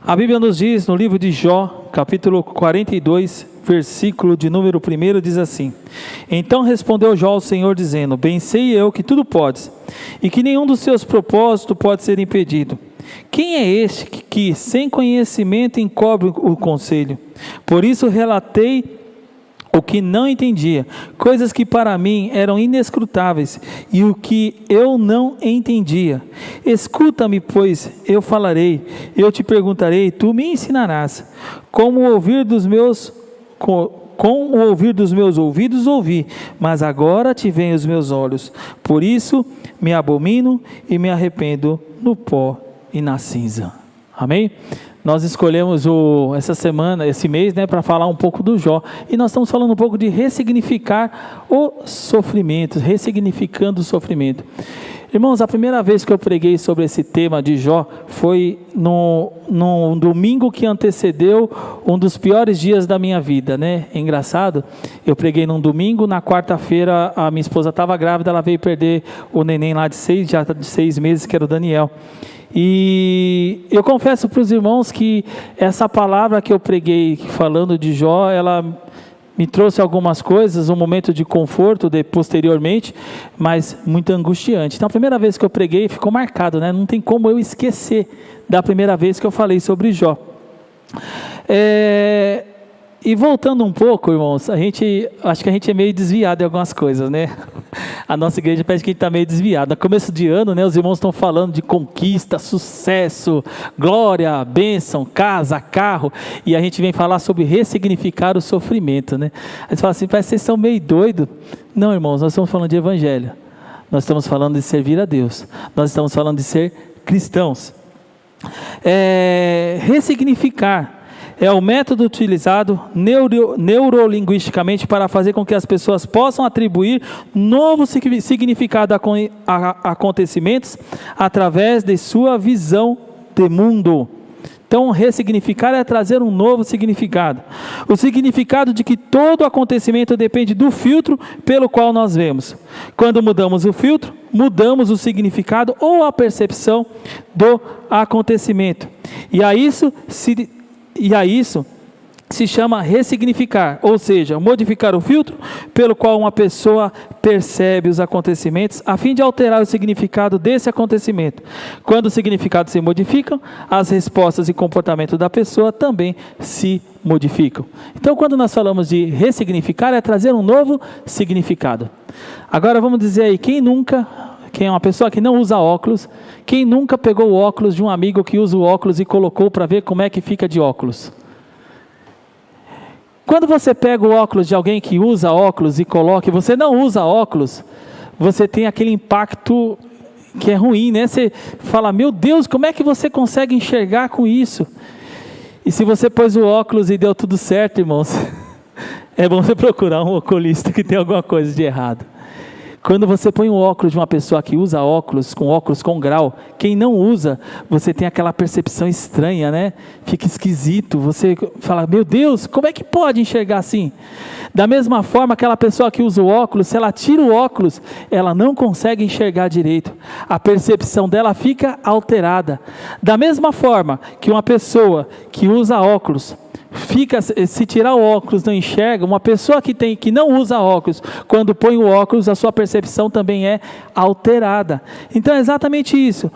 A Bíblia nos diz no livro de Jó, capítulo 42, versículo de número 1, diz assim: Então respondeu Jó ao Senhor dizendo: Bem sei eu que tudo podes, e que nenhum dos seus propósitos pode ser impedido. Quem é este que sem conhecimento encobre o conselho? Por isso relatei o que não entendia, coisas que para mim eram inescrutáveis, e o que eu não entendia. Escuta-me, pois eu falarei, eu te perguntarei, tu me ensinarás. Com o ouvir dos meus ouvidos ouvi, mas agora te veem os meus olhos. Por isso me abomino e me arrependo no pó e na cinza. Amém? Nós escolhemos essa semana, esse mês, para falar um pouco do Jó. E nós estamos falando um pouco de ressignificar o sofrimento, ressignificando o sofrimento. Irmãos, a primeira vez que eu preguei sobre esse tema de Jó foi no domingo que antecedeu um dos piores dias da minha vida, né? É engraçado, eu preguei num domingo, na quarta-feira a minha esposa estava grávida, ela veio perder o neném lá de 6 meses, que era o Daniel. E eu confesso para os irmãos que essa palavra que eu preguei falando de Jó, ela me trouxe algumas coisas, um momento de conforto posteriormente, mas muito angustiante. Então a primeira vez que eu preguei ficou marcado, né? Não tem como eu esquecer da primeira vez que eu falei sobre Jó. E voltando um pouco, irmãos, acho que a gente é meio desviado em algumas coisas, né? A nossa igreja parece que a gente está meio desviado. No começo de ano, né, os irmãos estão falando de conquista, sucesso, glória, bênção, casa, carro, e a gente vem falar sobre ressignificar o sofrimento, né? A gente fala assim, parece que vocês são meio doidos. Não, irmãos, nós estamos falando de evangelho. Nós estamos falando de servir a Deus. Nós estamos falando de ser cristãos. Ressignificar é o método utilizado neurolinguisticamente para fazer com que as pessoas possam atribuir novo significado a acontecimentos através de sua visão de mundo. Então, ressignificar é trazer um novo significado. O significado de que todo acontecimento depende do filtro pelo qual nós vemos. Quando mudamos o filtro, mudamos o significado ou a percepção do acontecimento. E a isso se chama ressignificar, ou seja, modificar o filtro pelo qual uma pessoa percebe os acontecimentos, a fim de alterar o significado desse acontecimento. Quando os significados se modificam, as respostas e comportamento da pessoa também se modificam. Então, quando nós falamos de ressignificar, é trazer um novo significado. Agora vamos dizer aí, quem é uma pessoa que não usa óculos, quem nunca pegou o óculos de um amigo que usa o óculos e colocou para ver como é que fica de óculos? Quando você pega o óculos de alguém que usa óculos e coloca, e você não usa óculos, você tem aquele impacto que é ruim, né? Você fala, meu Deus, como é que você consegue enxergar com isso? E se você pôs o óculos e deu tudo certo, irmãos, é bom você procurar um oculista que tem alguma coisa de errado. Quando você põe um óculos de uma pessoa que usa óculos com grau, quem não usa, você tem aquela percepção estranha, né? Fica esquisito, você fala, meu Deus, como é que pode enxergar assim? Da mesma forma, aquela pessoa que usa o óculos, se ela tira o óculos, ela não consegue enxergar direito. A percepção dela fica alterada. Da mesma forma que uma pessoa que usa óculos, se tirar o óculos não enxerga, uma pessoa que não usa óculos, quando põe o óculos, a sua percepção também é alterada. Então é exatamente isso,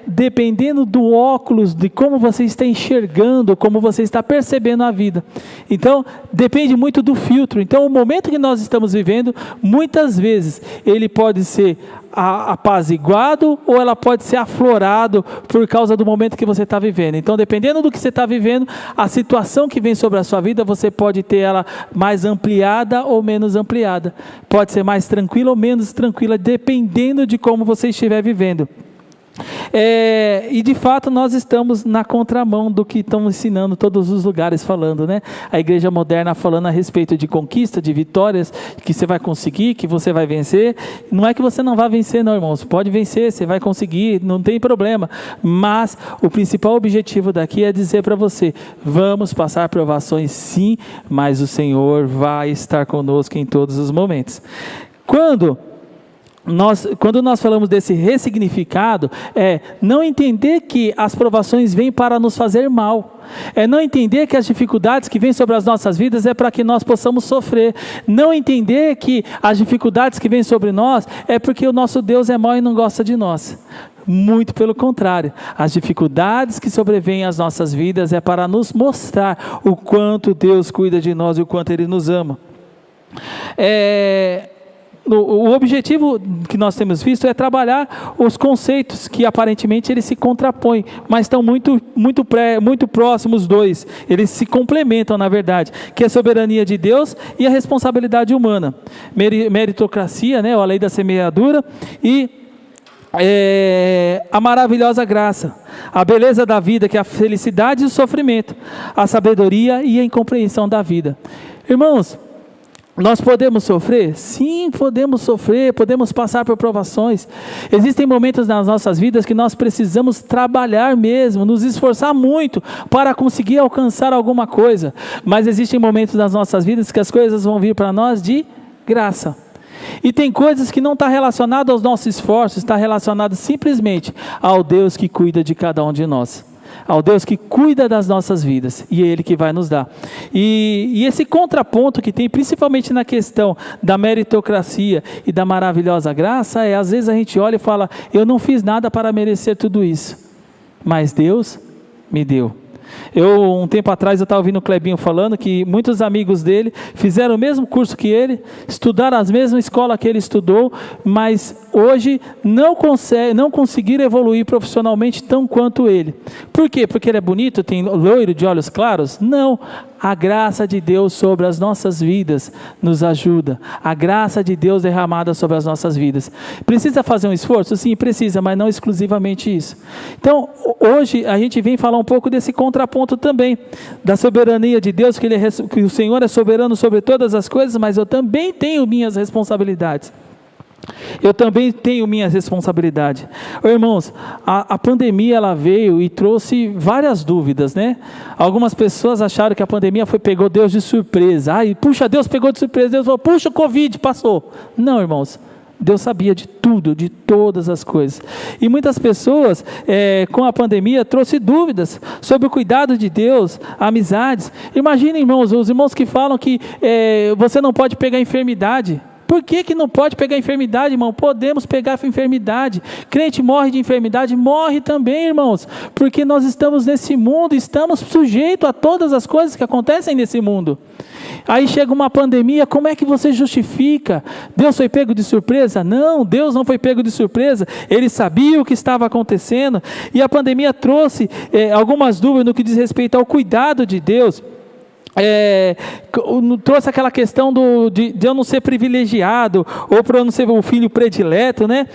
dependendo do óculos, de como você está enxergando, como você está percebendo a vida. Então depende muito do filtro. Então o momento que nós estamos vivendo, muitas vezes ele pode ser apaziguado ou ela pode ser aflorado por causa do momento que você está vivendo. Então, dependendo do que você está vivendo, a situação que vem sobre a sua vida, você pode ter ela mais ampliada ou menos ampliada. Pode ser mais tranquila ou menos tranquila, dependendo de como você estiver vivendo. E de fato nós estamos na contramão do que estão ensinando todos os lugares falando, né? A igreja moderna falando a respeito de conquista, de vitórias, que você vai conseguir, que você vai vencer. Não é que você não vai vencer não, irmãos, pode vencer, você vai conseguir, não tem problema, mas o principal objetivo daqui é dizer para você, vamos passar provações sim, mas o Senhor vai estar conosco em todos os momentos. Quando quando nós falamos desse ressignificado, é não entender que as provações vêm para nos fazer mal, é não entender que as dificuldades que vêm sobre as nossas vidas é para que nós possamos sofrer, não entender que as dificuldades que vêm sobre nós é porque o nosso Deus é mau e não gosta de nós. Muito pelo contrário, as dificuldades que sobrevêm às nossas vidas é para nos mostrar o quanto Deus cuida de nós e o quanto Ele nos ama. O objetivo que nós temos visto é trabalhar os conceitos que aparentemente eles se contrapõem, mas estão muito próximos os dois, eles se complementam na verdade, que é a soberania de Deus e a responsabilidade humana, meritocracia, né, ou a lei da semeadura, e a maravilhosa graça, a beleza da vida, que é a felicidade e o sofrimento, a sabedoria e a incompreensão da vida. Irmãos, nós podemos sofrer? Sim, podemos sofrer, podemos passar por provações. Existem momentos nas nossas vidas que nós precisamos trabalhar mesmo, nos esforçar muito para conseguir alcançar alguma coisa. Mas existem momentos nas nossas vidas que as coisas vão vir para nós de graça. E tem coisas que não estão relacionadas aos nossos esforços, está relacionado simplesmente ao Deus que cuida de cada um de nós. Ao Deus que cuida das nossas vidas, e é Ele que vai nos dar. E esse contraponto que tem, principalmente na questão da meritocracia e da maravilhosa graça, às vezes a gente olha e fala, eu não fiz nada para merecer tudo isso, mas Deus me deu. Um tempo atrás eu estava ouvindo o Clebinho falando que muitos amigos dele fizeram o mesmo curso que ele, estudaram a mesma escola que ele estudou, mas hoje não conseguiram evoluir profissionalmente tão quanto ele. Por quê? Porque ele é bonito, tem loiro de olhos claros? Não. A graça de Deus sobre as nossas vidas nos ajuda. A graça de Deus derramada sobre as nossas vidas. Precisa fazer um esforço? Sim, precisa, mas não exclusivamente isso. Então, hoje a gente vem falar um pouco desse contraponto também, da soberania de Deus, que o Senhor é soberano sobre todas as coisas, mas eu também tenho minhas responsabilidades. Eu também tenho minha responsabilidade. Irmãos, a pandemia ela veio e trouxe várias dúvidas, né? Algumas pessoas acharam que a pandemia pegou Deus de surpresa. Puxa, Deus pegou de surpresa. Deus falou, puxa, o Covid passou. Não, irmãos. Deus sabia de tudo, de todas as coisas. E muitas pessoas, com a pandemia, trouxe dúvidas sobre o cuidado de Deus, amizades. Imaginem, irmãos, os irmãos que falam que você não pode pegar enfermidade. Por que não pode pegar enfermidade, irmão? Podemos pegar enfermidade. Crente morre de enfermidade, morre também, irmãos. Porque nós estamos nesse mundo, estamos sujeitos a todas as coisas que acontecem nesse mundo. Aí chega uma pandemia, como é que você justifica? Deus foi pego de surpresa? Não, Deus não foi pego de surpresa. Ele sabia o que estava acontecendo. E a pandemia trouxe algumas dúvidas no que diz respeito ao cuidado de Deus. Trouxe aquela questão de eu não ser privilegiado, ou para eu não ser o filho predileto, né?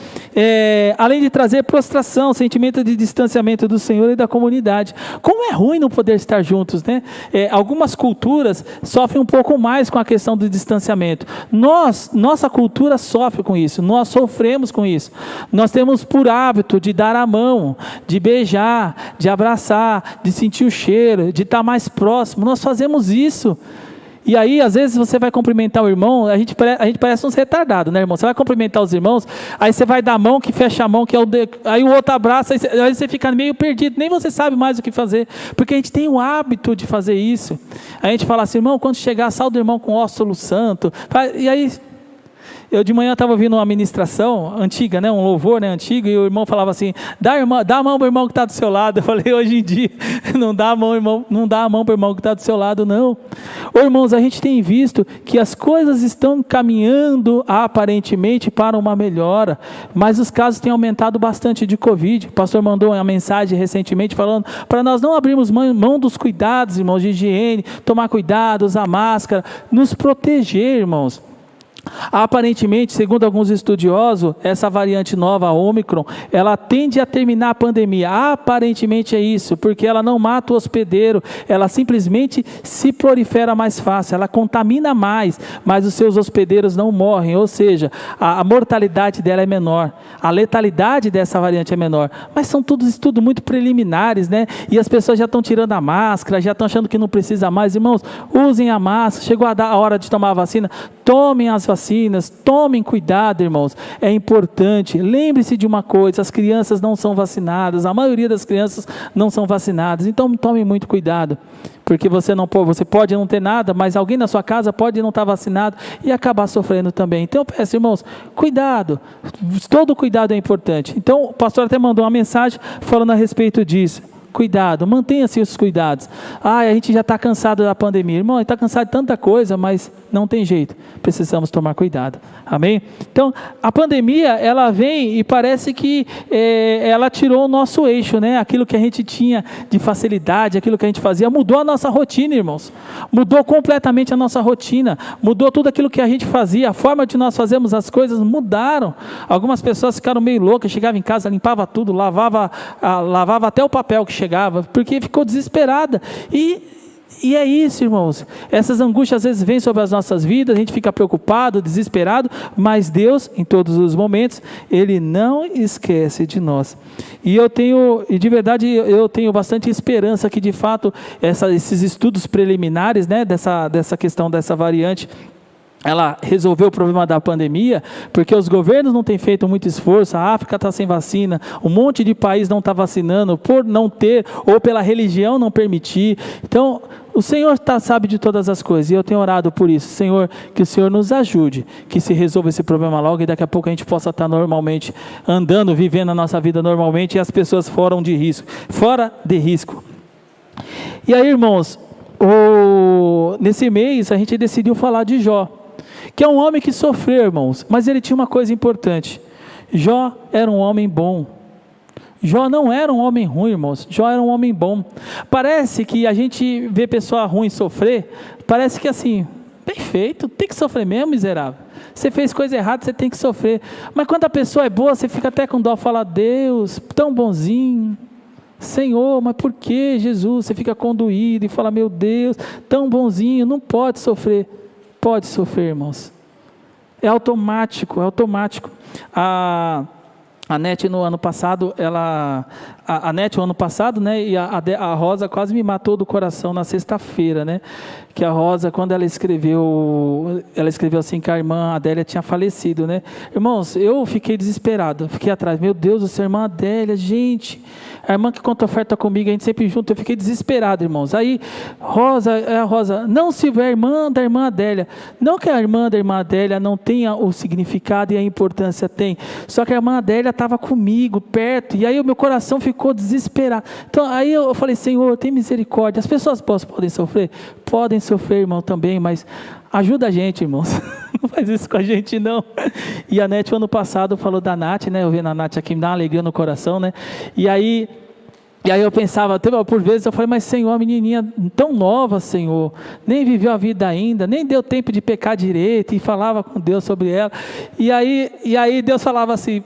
Além de trazer prostração, sentimento de distanciamento do Senhor e da comunidade. Como é ruim não poder estar juntos, né? Algumas culturas sofrem um pouco mais com a questão do distanciamento. Nossa cultura sofre com isso, nós sofremos com isso. Nós temos por hábito de dar a mão, de beijar, de abraçar, de sentir o cheiro, de estar mais próximo. Nós fazemos isso. E aí, às vezes, você vai cumprimentar o irmão, a gente parece uns retardados, né, irmão? Você vai cumprimentar os irmãos, aí você vai dar a mão, que fecha a mão, aí o outro abraça, aí você fica meio perdido, nem você sabe mais o que fazer, porque a gente tem o hábito de fazer isso. A gente fala assim, irmão, quando chegar, salve o irmão com ósculo santo, e aí... Eu de manhã estava ouvindo uma ministração antiga, né, um louvor, né, antigo, e o irmão falava assim, dá a mão para o irmão que está do seu lado. Eu falei, hoje em dia, não dá a mão, irmão, não dá a mão para o irmão que está do seu lado, não. Irmãos, a gente tem visto que as coisas estão caminhando aparentemente para uma melhora, mas os casos têm aumentado bastante de Covid. O pastor mandou uma mensagem recentemente falando para nós não abrirmos mão dos cuidados, irmãos, de higiene, tomar cuidado, usar máscara, nos proteger, irmãos. Aparentemente, segundo alguns estudiosos, essa variante nova, a Ômicron, ela tende a terminar a pandemia. Aparentemente é isso, porque ela não mata o hospedeiro, ela simplesmente se prolifera mais fácil, ela contamina mais, mas os seus hospedeiros não morrem, ou seja, a mortalidade dela é menor, a letalidade dessa variante é menor, mas são todos estudos muito preliminares, né? E as pessoas já estão tirando a máscara, já estão achando que não precisa mais. Irmãos, usem a máscara, chegou a hora de tomar a vacina, tomem as vacinas, tomem cuidado, irmãos, é importante. Lembre-se de uma coisa, as crianças não são vacinadas, a maioria das crianças não são vacinadas, então tome muito cuidado, porque você pode não ter nada, mas alguém na sua casa pode não estar vacinado e acabar sofrendo também. Então eu peço, irmãos, cuidado, todo cuidado é importante. Então o pastor até mandou uma mensagem falando a respeito disso. Cuidado, mantenha-se os cuidados. A gente já está cansado da pandemia. Irmão, a gente está cansado de tanta coisa, mas não tem jeito. Precisamos tomar cuidado. Amém? Então, a pandemia, ela vem e parece que ela tirou o nosso eixo, né? Aquilo que a gente tinha de facilidade, aquilo que a gente fazia, mudou a nossa rotina, irmãos. Mudou completamente a nossa rotina. Mudou tudo aquilo que a gente fazia. A forma de nós fazermos as coisas mudaram. Algumas pessoas ficaram meio loucas, chegavam em casa, limpava tudo, lavava até o papel que chegava, porque ficou desesperada. E é isso, irmãos, essas angústias às vezes vêm sobre as nossas vidas, a gente fica preocupado, desesperado, mas Deus, em todos os momentos, Ele não esquece de nós. E de verdade, eu tenho bastante esperança que de fato, esses estudos preliminares, né, dessa questão dessa variante, ela resolveu o problema da pandemia, porque os governos não têm feito muito esforço, a África está sem vacina, um monte de país não está vacinando, por não ter, ou pela religião não permitir. Então, o Senhor sabe de todas as coisas, e eu tenho orado por isso. Senhor, que o Senhor nos ajude, que se resolva esse problema logo, e daqui a pouco a gente possa estar normalmente andando, vivendo a nossa vida normalmente, e as pessoas fora de risco. E aí, irmãos, nesse mês a gente decidiu falar de Jó, que é um homem que sofreu, irmãos, mas ele tinha uma coisa importante. Jó era um homem bom. Jó não era um homem ruim, irmãos. Jó era um homem bom. Parece que a gente vê pessoa ruim sofrer, parece que assim, bem feito, tem que sofrer mesmo, miserável. Você fez coisa errada, você tem que sofrer. Mas quando a pessoa é boa, você fica até com dó, fala, Deus, tão bonzinho. Senhor, mas por que, Jesus? Você fica condoído e fala, meu Deus, tão bonzinho, não pode sofrer. Pode sofrer, irmãos. É automático. A Nete no ano passado, né, e a Rosa quase me matou do coração na sexta-feira, né, que a Rosa, quando ela escreveu assim que a irmã Adélia tinha falecido, né, irmãos, eu fiquei desesperado, fiquei atrás, meu Deus do céu, irmã Adélia, gente, a irmã que conta oferta comigo, a gente sempre junto, eu fiquei desesperado, irmãos. Aí, a Rosa, não se vê a irmã da irmã Adélia, não que a irmã da irmã Adélia não tenha o significado e a importância tem, só que a irmã Adélia estava comigo, perto, e aí o meu coração ficou desesperado. Então, aí eu falei, Senhor, tem misericórdia, as pessoas podem sofrer? Podem sofrer, irmão, também, mas ajuda a gente, irmãos, não faz isso com a gente, não. E a Nete, ano passado, falou da Nath, né, eu vendo a Nath aqui, me dá uma alegria no coração, né, e aí eu pensava, por vezes eu falei, mas Senhor, a menininha tão nova, Senhor, nem viveu a vida ainda, nem deu tempo de pecar direito, e falava com Deus sobre ela, e aí Deus falava assim,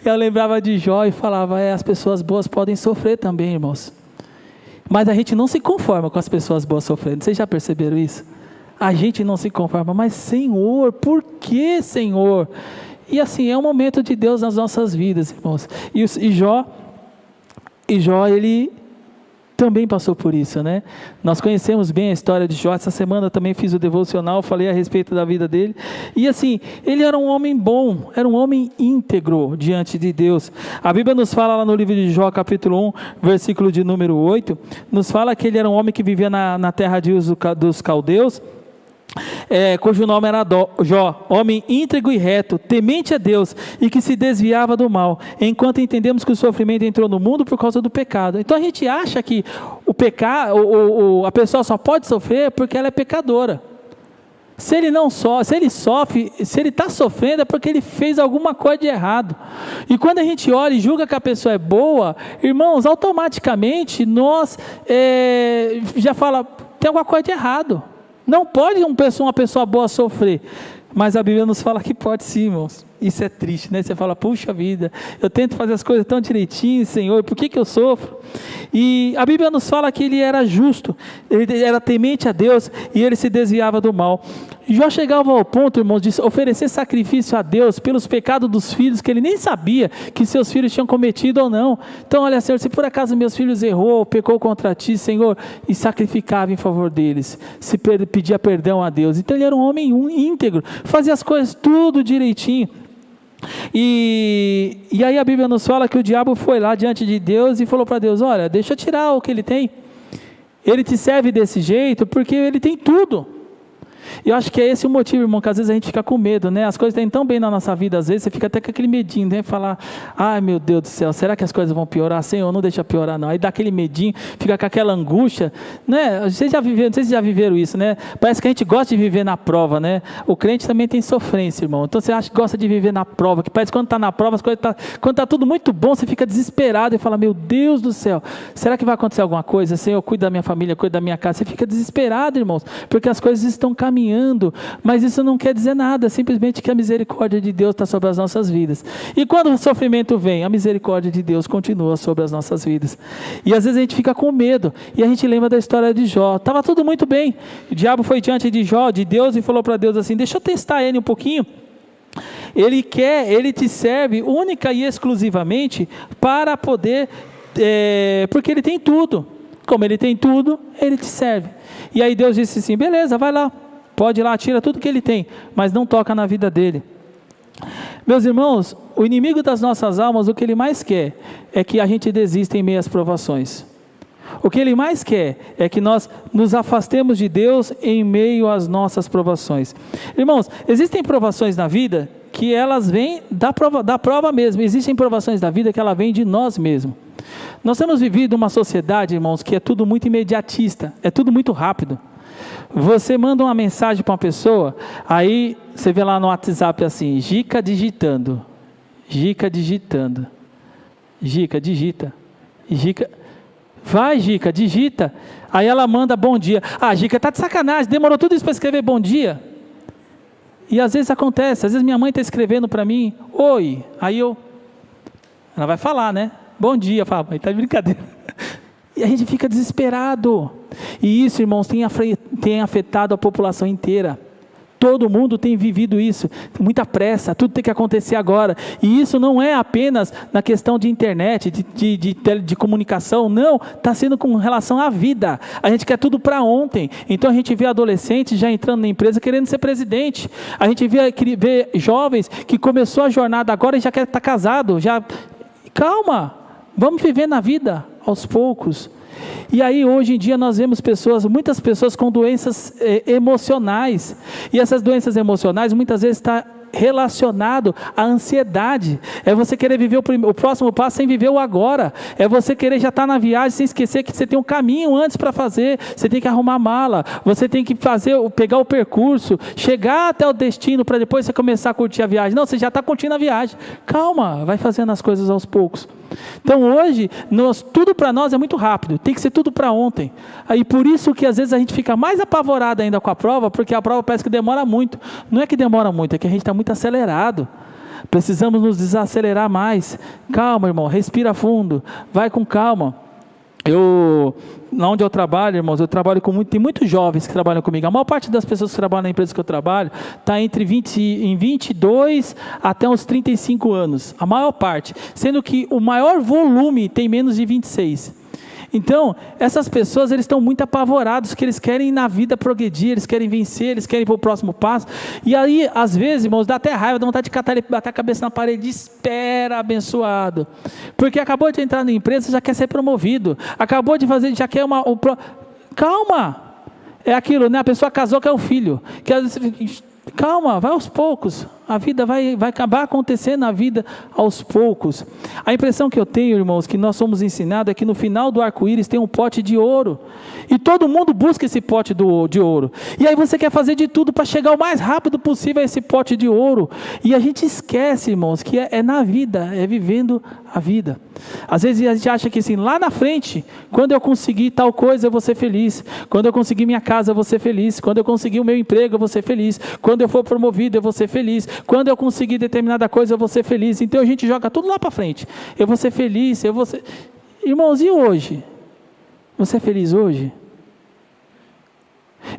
eu lembrava de Jó e falava, as pessoas boas podem sofrer também, irmãos, mas a gente não se conforma com as pessoas boas sofrendo, vocês já perceberam isso? A gente não se conforma, mas Senhor, por que, Senhor? E assim, é um momento de Deus nas nossas vidas, irmãos, e Jó, ele também passou por isso, né? Nós conhecemos bem a história de Jó. Essa semana também fiz o devocional, falei a respeito da vida dele. E assim, ele era um homem bom, era um homem íntegro diante de Deus. A Bíblia nos fala lá no livro de Jó, capítulo 1, versículo de número 8, nos fala que ele era um homem que vivia na terra dos caldeus, cujo nome era Jó, homem íntegro e reto, temente a Deus e que se desviava do mal, enquanto entendemos que o sofrimento entrou no mundo por causa do pecado. Então a gente acha que a pessoa só pode sofrer porque ela é pecadora. Se ele sofre, se ele está sofrendo é porque ele fez alguma coisa de errado. E quando a gente olha e julga que a pessoa é boa, irmãos, automaticamente nós já fala, tem alguma coisa de errado. Não pode uma pessoa boa sofrer, mas a Bíblia nos fala que pode sim, irmãos. Isso é triste, né? Você fala, puxa vida, eu tento fazer as coisas tão direitinho, Senhor, por que eu sofro? E a Bíblia nos fala que ele era justo, ele era temente a Deus e ele se desviava do mal. Jó chegava ao ponto, irmãos, de oferecer sacrifício a Deus pelos pecados dos filhos, que ele nem sabia que seus filhos tinham cometido ou não. Então, olha, Senhor, se por acaso meus filhos errou, pecou contra ti, Senhor, e sacrificava em favor deles, pedia perdão a Deus. Então ele era um homem íntegro, fazia as coisas tudo direitinho. E aí a Bíblia nos fala que o diabo foi lá diante de Deus e falou para Deus: olha, deixa eu tirar o que ele tem. Ele te serve desse jeito porque ele tem tudo. E eu acho que é esse o motivo, irmão, que às vezes a gente fica com medo, né? As coisas estão tão bem na nossa vida, às vezes você fica até com aquele medinho, né? Falar: ai meu Deus do céu, será que as coisas vão piorar? Senhor, não deixa piorar não. Aí dá aquele medinho, fica com aquela angústia, né? Vocês já viveram, não sei se já viveram isso, né? Parece que a gente gosta de viver na prova, né? O crente também tem sofrência, irmão. Então você acha que gosta de viver na prova, que parece que quando está na prova, as coisas quando está tudo muito bom, você fica desesperado e fala: meu Deus do céu, será que vai acontecer alguma coisa? Senhor, cuida da minha família, cuida da minha casa. Você fica desesperado, irmãos, porque as coisas estão caminhando. Mas isso não quer dizer nada, simplesmente que a misericórdia de Deus está sobre as nossas vidas. E quando o sofrimento vem, a misericórdia de Deus continua sobre as nossas vidas. E às vezes a gente fica com medo, e a gente lembra da história de Jó. Estava tudo muito bem, o diabo foi diante de Jó, de Deus, e falou para Deus assim: deixa eu testar ele um pouquinho. Ele te serve única e exclusivamente para poder, porque ele tem tudo. Como ele tem tudo, ele te serve. E aí Deus disse assim: beleza, vai lá. Pode ir lá, tira tudo que ele tem, mas não toca na vida dele. Meus irmãos, o inimigo das nossas almas, o que ele mais quer é que a gente desista em meio às provações. O que ele mais quer é que nós nos afastemos de Deus em meio às nossas provações. Irmãos, existem provações na vida que elas vêm da prova mesmo. Existem provações da vida que ela vem de nós mesmos. Nós temos vivido uma sociedade, irmãos, que é tudo muito imediatista, é tudo muito rápido. Você manda uma mensagem para uma pessoa, aí você vê lá no WhatsApp assim: Gica digitando, Gica digitando, Gica digita, Gica, vai Gica, digita. Aí ela manda bom dia. Ah, Gica, tá de sacanagem, demorou tudo isso para escrever bom dia. E às vezes acontece, às vezes minha mãe está escrevendo para mim: oi, aí ela vai falar, né? Bom dia, fala: mãe, tá de brincadeira. E a gente fica desesperado. E isso, irmãos, tem afetado a população inteira. Todo mundo tem vivido isso, muita pressa, tudo tem que acontecer agora. E isso não é apenas na questão de internet, de comunicação, não, está sendo com relação à vida. A gente quer tudo para ontem. Então a gente vê adolescentes já entrando na empresa querendo ser presidente. A gente vê jovens que começou a jornada agora e já quer estar casado. Calma, vamos viver na vida aos poucos. E aí hoje em dia nós vemos muitas pessoas com doenças emocionais, e essas doenças emocionais muitas vezes está relacionado à ansiedade. É você querer viver o próximo passo sem viver o agora. É você querer já estar na viagem sem esquecer que você tem um caminho antes para fazer. Você tem que arrumar a mala, você tem que pegar o percurso, chegar até o destino para depois você começar a curtir a viagem. Não, você já está curtindo a viagem. Calma, vai fazendo as coisas aos poucos. Então hoje, tudo para nós é muito rápido, tem que ser tudo para ontem. Aí por isso que às vezes a gente fica mais apavorado ainda com a prova, porque a prova parece que demora muito. Não é que demora muito, é que a gente está muito acelerado. Precisamos nos desacelerar mais. Calma, irmão, respira fundo, vai com calma. Lá onde eu trabalho, irmãos, eu trabalho tem muitos jovens que trabalham comigo. A maior parte das pessoas que trabalham na empresa que eu trabalho está entre 22 até uns 35 anos. A maior parte, sendo que o maior volume tem menos de 26. Então, essas pessoas, eles estão muito apavorados, que eles querem na vida progredir, eles querem vencer, eles querem ir para o próximo passo. E aí, às vezes, irmãos, dá até raiva, dá vontade de bater a cabeça na parede. Espera, abençoado. Porque acabou de entrar na empresa, já quer ser promovido. Acabou de fazer, já quer Calma! É aquilo, né? A pessoa casou, quer o filho. Calma, vai aos poucos. A vida vai acabar acontecendo na vida aos poucos. A impressão que eu tenho, irmãos, que nós somos ensinados é que no final do arco-íris tem um pote de ouro. E todo mundo busca esse pote de ouro. E aí você quer fazer de tudo para chegar o mais rápido possível a esse pote de ouro. E a gente esquece, irmãos, que é na vida, é vivendo a vida. Às vezes a gente acha que assim, lá na frente, quando eu conseguir tal coisa, eu vou ser feliz. Quando eu conseguir minha casa, eu vou ser feliz. Quando eu conseguir o meu emprego, eu vou ser feliz. Quando eu for promovido, eu vou ser feliz. Quando eu conseguir determinada coisa, eu vou ser feliz. Então a gente joga tudo lá para frente. Eu vou ser feliz, Irmãos, e hoje? Você é feliz hoje?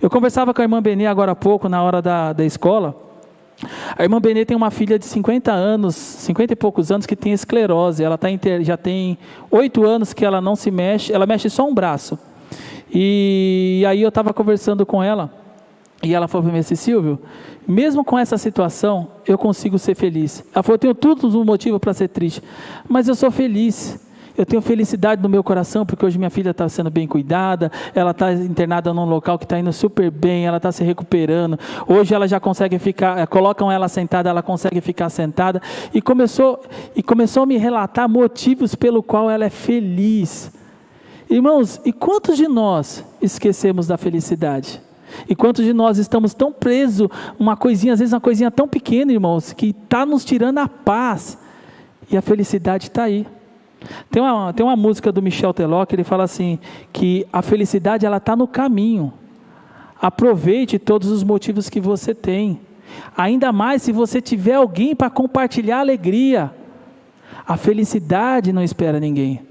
Eu conversava com a irmã Benê agora há pouco, na hora da escola. A irmã Benê tem uma filha de 50 anos, 50 e poucos anos, que tem esclerose. Ela já tem 8 anos que ela não se mexe, ela mexe só um braço. E aí eu estava conversando com ela, e ela falou para mim assim: Silvio, mesmo com essa situação, eu consigo ser feliz. Ela falou: eu tenho todos os motivos para ser triste, mas eu sou feliz. Eu tenho felicidade no meu coração, porque hoje minha filha está sendo bem cuidada, ela está internada num local que está indo super bem, ela está se recuperando. Hoje ela já consegue ficar, colocam ela sentada, ela consegue ficar sentada. E começou a me relatar motivos pelo qual ela é feliz. Irmãos, e quantos de nós esquecemos da felicidade? E quantos de nós estamos tão presos, às vezes uma coisinha tão pequena, irmãos, que está nos tirando a paz, e a felicidade está aí. Tem uma música do Michel Teló que ele fala assim, que a felicidade ela está no caminho. Aproveite todos os motivos que você tem, ainda mais se você tiver alguém para compartilhar a alegria. A felicidade não espera ninguém.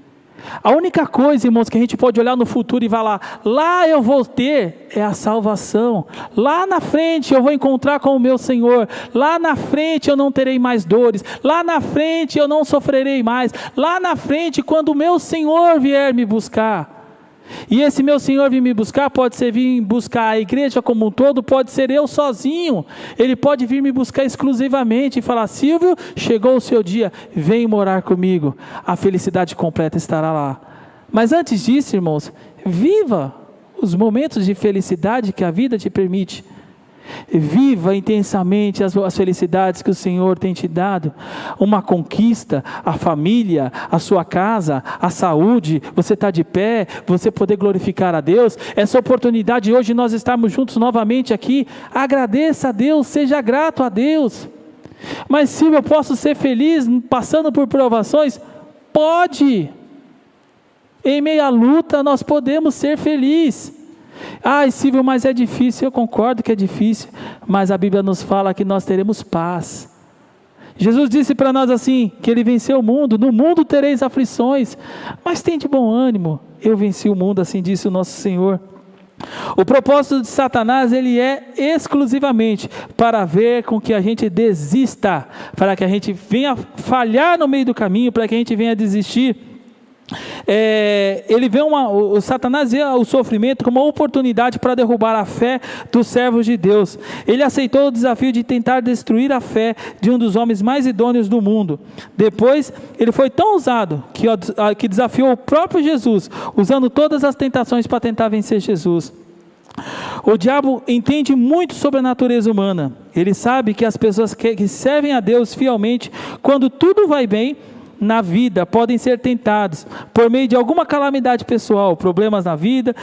A única coisa, irmãos, que a gente pode olhar no futuro e falar: lá eu vou ter, é a salvação. Lá na frente eu vou encontrar com o meu Senhor. Lá na frente eu não terei mais dores. Lá na frente eu não sofrerei mais. Lá na frente, quando o meu Senhor vier me buscar. E esse meu Senhor vir me buscar, pode ser vir buscar a igreja como um todo, pode ser eu sozinho. Ele pode vir me buscar exclusivamente e falar: Silvio, chegou o seu dia, vem morar comigo. A felicidade completa estará lá. Mas antes disso, irmãos, viva os momentos de felicidade que a vida te permite. Viva intensamente as felicidades que o Senhor tem te dado. Uma conquista, a família, a sua casa, a saúde, você está de pé, você poder glorificar a Deus. Essa oportunidade hoje nós estarmos juntos novamente aqui. Agradeça a Deus, seja grato a Deus. Mas Silvio, eu posso ser feliz passando por provações? Pode. Em meio à luta nós podemos ser felizes. Silvio, mas é difícil. Eu concordo que é difícil, mas a Bíblia nos fala que nós teremos paz. Jesus disse para nós assim, que Ele venceu o mundo. No mundo tereis aflições, mas tem de bom ânimo, eu venci o mundo, assim disse o nosso Senhor. O propósito de Satanás, ele é exclusivamente para ver com que a gente desista, para que a gente venha falhar no meio do caminho, para que a gente venha desistir. O Satanás vê o sofrimento como uma oportunidade para derrubar a fé dos servos de Deus. Ele aceitou o desafio de tentar destruir a fé de um dos homens mais idôneos do mundo. Depois, ele foi tão ousado que desafiou o próprio Jesus, usando todas as tentações para tentar vencer Jesus. O diabo entende muito sobre a natureza humana. Ele sabe que as pessoas que servem a Deus fielmente, quando tudo vai bem na vida, podem ser tentados por meio de alguma calamidade pessoal, problemas na vida,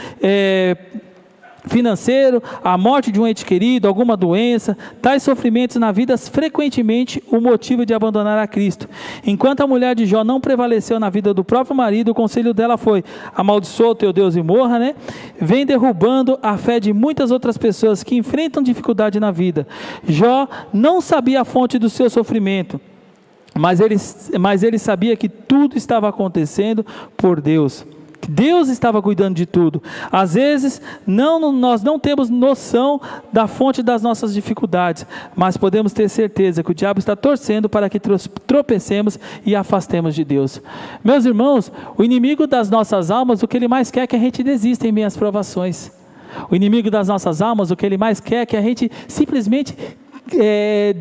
financeiro, a morte de um ente querido, alguma doença. Tais sofrimentos na vida frequentemente o motivo de abandonar a Cristo. Enquanto a mulher de Jó não prevaleceu na vida do próprio marido, o conselho dela foi: amaldiçoa o teu Deus e morra, né? Vem derrubando a fé de muitas outras pessoas que enfrentam dificuldade na vida. Jó não sabia a fonte do seu sofrimento, mas ele sabia que tudo estava acontecendo por Deus. Deus estava cuidando de tudo. Às vezes, nós não temos noção da fonte das nossas dificuldades, mas podemos ter certeza que o diabo está torcendo para que tropecemos e afastemos de Deus. Meus irmãos, o inimigo das nossas almas, o que ele mais quer é que a gente desista em meio às provações. O inimigo das nossas almas, o que ele mais quer é que a gente simplesmente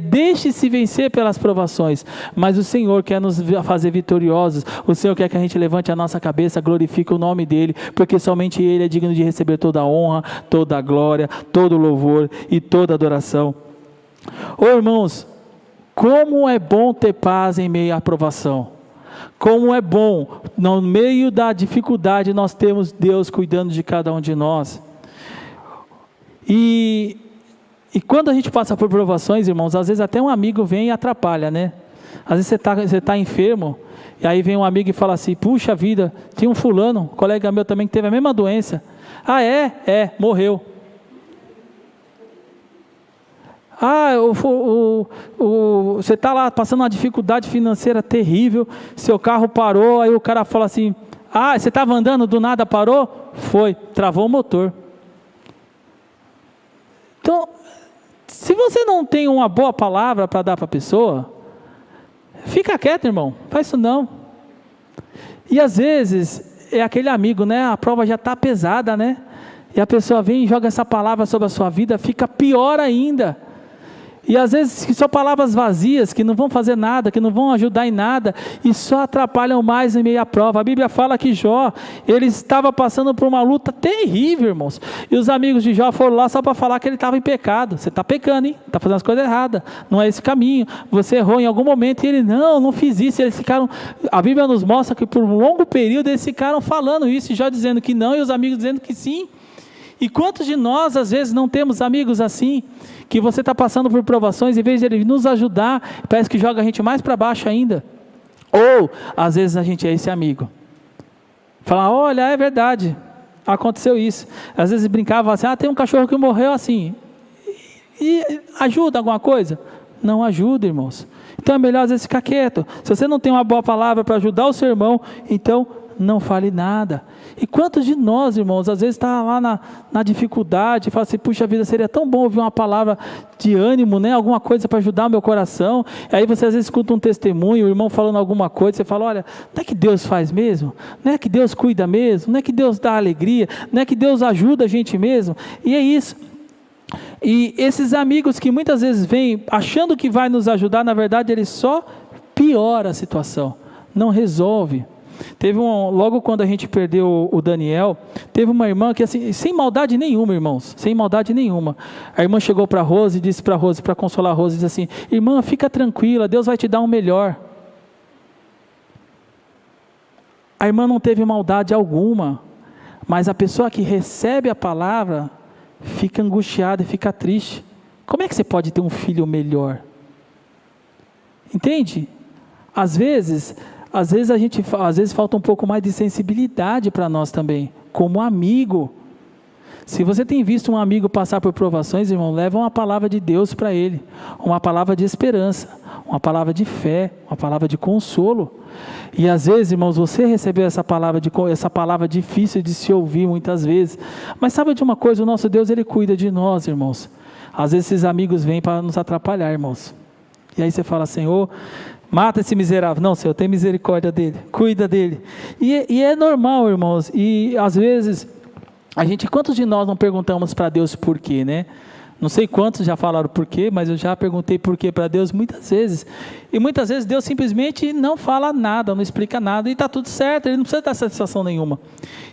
deixe-se vencer pelas provações. Mas o Senhor quer nos fazer vitoriosos. O Senhor quer que a gente levante a nossa cabeça, glorifique o nome dEle, porque somente Ele é digno de receber toda a honra, toda a glória, todo o louvor e toda a adoração. Irmãos, como é bom ter paz em meio à provação. Como é bom, no meio da dificuldade, nós temos Deus cuidando de cada um de nós. E quando a gente passa por provações, irmãos, às vezes até um amigo vem e atrapalha, né? Às vezes você está enfermo, e aí vem um amigo e fala assim: puxa vida, tinha um fulano, um colega meu também que teve a mesma doença. Morreu. Você está lá passando uma dificuldade financeira terrível, seu carro parou, aí o cara fala assim: você estava andando, do nada parou? Foi, travou o motor. Se você não tem uma boa palavra para dar para a pessoa, fica quieto, irmão, faz isso não. E às vezes, é aquele amigo, né? A prova já está pesada, né? E a pessoa vem e joga essa palavra sobre a sua vida, fica pior ainda. E às vezes são palavras vazias, que não vão fazer nada, que não vão ajudar em nada, e só atrapalham mais em meio à prova. A Bíblia fala que Jó, ele estava passando por uma luta terrível, irmãos. E os amigos de Jó foram lá só para falar que ele estava em pecado. Você está pecando, hein? Está fazendo as coisas erradas. Não é esse caminho. Você errou em algum momento. E ele, não fiz isso. Eles ficaram, a Bíblia nos mostra que por um longo período eles ficaram falando isso, e Jó dizendo que não, e os amigos dizendo que sim. E quantos de nós, às vezes, não temos amigos assim, que você está passando por provações, em vez de ele nos ajudar, parece que joga a gente mais para baixo ainda. Ou, às vezes, a gente é esse amigo. Fala, olha, é verdade, aconteceu isso. Às vezes brincava assim, tem um cachorro que morreu assim. E ajuda alguma coisa? Não ajuda, irmãos. Então é melhor, às vezes, ficar quieto. Se você não tem uma boa palavra para ajudar o seu irmão, então não fale nada. E quantos de nós, irmãos, às vezes está lá na dificuldade, fala assim, puxa vida, seria tão bom ouvir uma palavra de ânimo, né? Alguma coisa para ajudar o meu coração. E aí você às vezes escuta um testemunho, o irmão falando alguma coisa, você fala, olha, não é que Deus faz mesmo? Não é que Deus cuida mesmo? Não é que Deus dá alegria? Não é que Deus ajuda a gente mesmo? E é isso. E esses amigos que muitas vezes vêm achando que vai nos ajudar, na verdade ele só piora a situação, não resolve. Logo quando a gente perdeu o Daniel, teve uma irmã que assim, sem maldade nenhuma, irmãos, sem maldade nenhuma, a irmã chegou para a Rose e disse para a Rose, para consolar a Rose, disse assim, irmã, fica tranquila, Deus vai te dar um melhor. A irmã não teve maldade alguma, mas a pessoa que recebe a palavra, fica angustiada e fica triste. Como é que você pode ter um filho melhor? Entende? Às vezes falta um pouco mais de sensibilidade para nós também, como amigo. Se você tem visto um amigo passar por provações, irmão, leva uma palavra de Deus para ele, uma palavra de esperança, uma palavra de fé, uma palavra de consolo. E às vezes, irmãos, você recebeu essa palavra difícil de se ouvir muitas vezes, mas sabe de uma coisa, o nosso Deus, Ele cuida de nós, irmãos. Às vezes esses amigos vêm para nos atrapalhar, irmãos. E aí você fala, Senhor, mata esse miserável. Não, Senhor, tem misericórdia dele, cuida dele. E é normal, irmãos, e às vezes, quantos de nós não perguntamos para Deus por quê, né? Não sei quantos já falaram por quê, mas eu já perguntei por quê para Deus muitas vezes. E muitas vezes Deus simplesmente não fala nada, não explica nada, e está tudo certo, Ele não precisa dar satisfação nenhuma.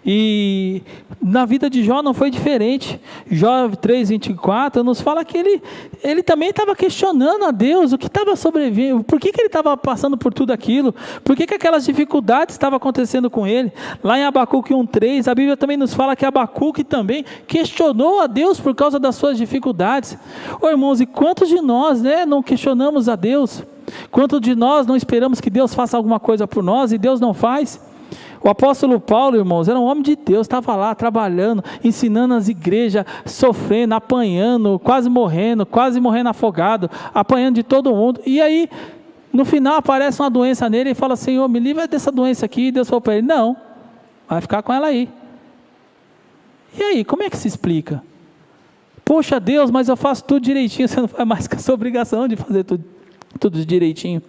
E na vida de Jó não foi diferente. Jó 3:24 nos fala que ele também estava questionando a Deus, o que estava sobrevivendo, por que ele estava passando por tudo aquilo, por que aquelas dificuldades estavam acontecendo com ele. Lá em Abacuque 1:3, a Bíblia também nos fala que Abacuque também questionou a Deus por causa das suas dificuldades. Irmãos, e quantos de nós, né, não questionamos a Deus? Quantos de nós não esperamos que Deus faça alguma coisa por nós e Deus não faz? O apóstolo Paulo, irmãos, era um homem de Deus, estava lá trabalhando, ensinando as igrejas, sofrendo, apanhando, quase morrendo afogado, apanhando de todo mundo. E aí, no final aparece uma doença nele e fala, Senhor, me livra dessa doença aqui. E Deus falou para ele, não, vai ficar com ela aí. E aí, como é que se explica? Poxa Deus, mas eu faço tudo direitinho, você não faz mais que a sua obrigação de fazer tudo direitinho.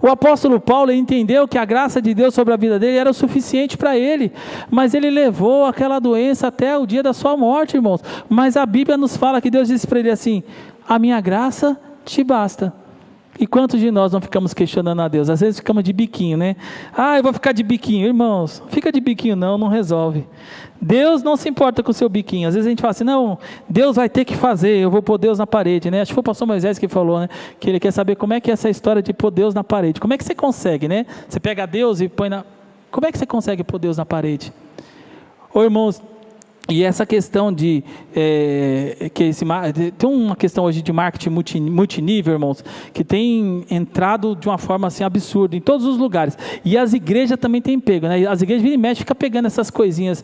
O apóstolo Paulo entendeu que a graça de Deus sobre a vida dele era o suficiente para ele, mas ele levou aquela doença até o dia da sua morte, irmãos. Mas a Bíblia nos fala que Deus disse para ele assim, a minha graça te basta. E quantos de nós não ficamos questionando a Deus? Às vezes ficamos de biquinho, né? Eu vou ficar de biquinho. Irmãos, fica de biquinho não resolve. Deus não se importa com o seu biquinho. Às vezes a gente fala assim, não, Deus vai ter que fazer, eu vou pôr Deus na parede, né? Acho que foi o pastor Moisés que falou, né? Que ele quer saber como é que é essa história de pôr Deus na parede. Como é que você consegue, né? Você pega Deus e põe na... Como é que você consegue pôr Deus na parede? Irmãos, e essa questão tem uma questão hoje de marketing multinível, irmãos, que tem entrado de uma forma assim absurda em todos os lugares. E as igrejas também têm pego, né? As igrejas vira e mexe, ficam pegando essas coisinhas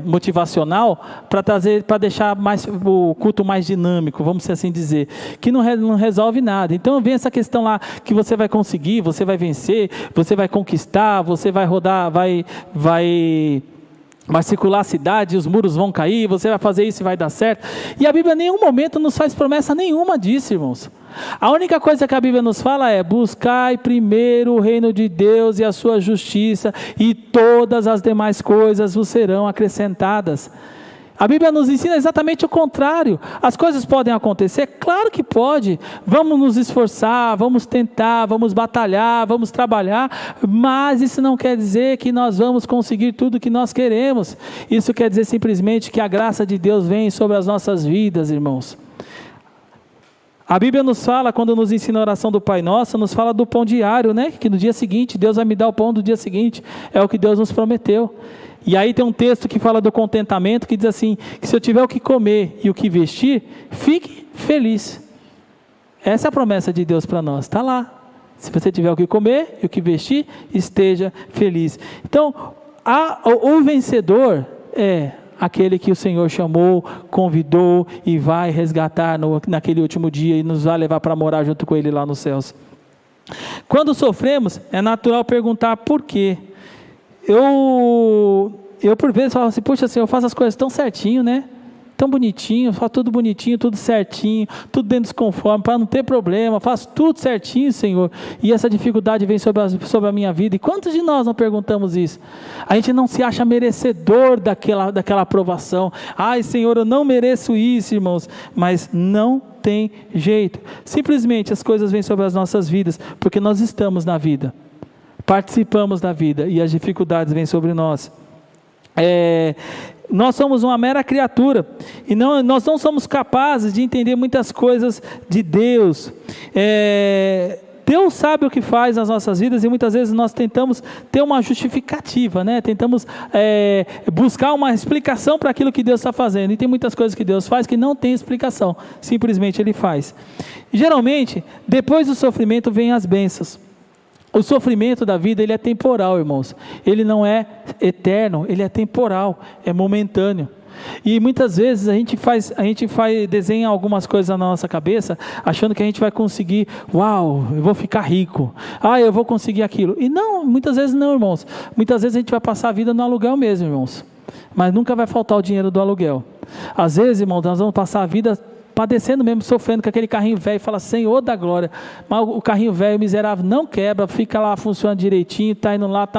motivacional para deixar o culto mais dinâmico, vamos assim dizer, que não resolve nada. Então vem essa questão lá que você vai conseguir, você vai vencer, você vai conquistar, você vai rodar, vai vai circular a cidade, os muros vão cair, você vai fazer isso e vai dar certo. E a Bíblia em nenhum momento nos faz promessa nenhuma disso, irmãos. A única coisa que a Bíblia nos fala é: buscai primeiro o reino de Deus e a sua justiça, e todas as demais coisas vos serão acrescentadas. A Bíblia nos ensina exatamente o contrário. As coisas podem acontecer? Claro que pode. Vamos nos esforçar, vamos tentar, vamos batalhar, vamos trabalhar, mas isso não quer dizer que nós vamos conseguir tudo o que nós queremos. Isso quer dizer simplesmente que a graça de Deus vem sobre as nossas vidas, irmãos. A Bíblia nos fala, quando nos ensina a oração do Pai Nosso, nos fala do pão diário, né? Que no dia seguinte, Deus vai me dar o pão do dia seguinte. É o que Deus nos prometeu. E aí tem um texto que fala do contentamento, que diz assim, que se eu tiver o que comer e o que vestir, fique feliz. Essa é a promessa de Deus para nós, está lá. Se você tiver o que comer e o que vestir, esteja feliz. Então, o vencedor é aquele que o Senhor chamou, convidou e vai resgatar naquele último dia e nos vai levar para morar junto com Ele lá nos céus. Quando sofremos, é natural perguntar por quê. Eu por vezes falo assim: puxa, Senhor, eu faço as coisas tão certinho, né? Tão bonitinho, faço tudo bonitinho, tudo certinho, tudo dentro dos conformes, para não ter problema, faço tudo certinho, Senhor, e essa dificuldade vem sobre a minha vida. E quantos de nós não perguntamos isso? A gente não se acha merecedor daquela aprovação. Ai, Senhor, eu não mereço isso, irmãos, mas não tem jeito. Simplesmente as coisas vêm sobre as nossas vidas, porque nós estamos na vida, participamos da vida, e as dificuldades vêm sobre nós. Nós somos uma mera criatura, e nós não somos capazes de entender muitas coisas de Deus. Deus sabe o que faz nas nossas vidas, e muitas vezes nós tentamos ter uma justificativa, né? Tentamos buscar uma explicação para aquilo que Deus está fazendo, e tem muitas coisas que Deus faz que não tem explicação, simplesmente Ele faz. Geralmente, depois do sofrimento vem as bênçãos. O sofrimento da vida, ele é temporal, irmãos. Ele não é eterno, ele é temporal, é momentâneo. E muitas vezes a gente desenha algumas coisas na nossa cabeça, achando que a gente vai conseguir, uau, eu vou ficar rico, eu vou conseguir aquilo. E não, muitas vezes não, irmãos. Muitas vezes a gente vai passar a vida no aluguel mesmo, irmãos. Mas nunca vai faltar o dinheiro do aluguel. Às vezes, irmãos, nós vamos passar a vida padecendo mesmo, sofrendo com aquele carrinho velho, fala: Senhor da glória, mas o carrinho velho miserável não quebra, fica lá funcionando direitinho, está indo lá,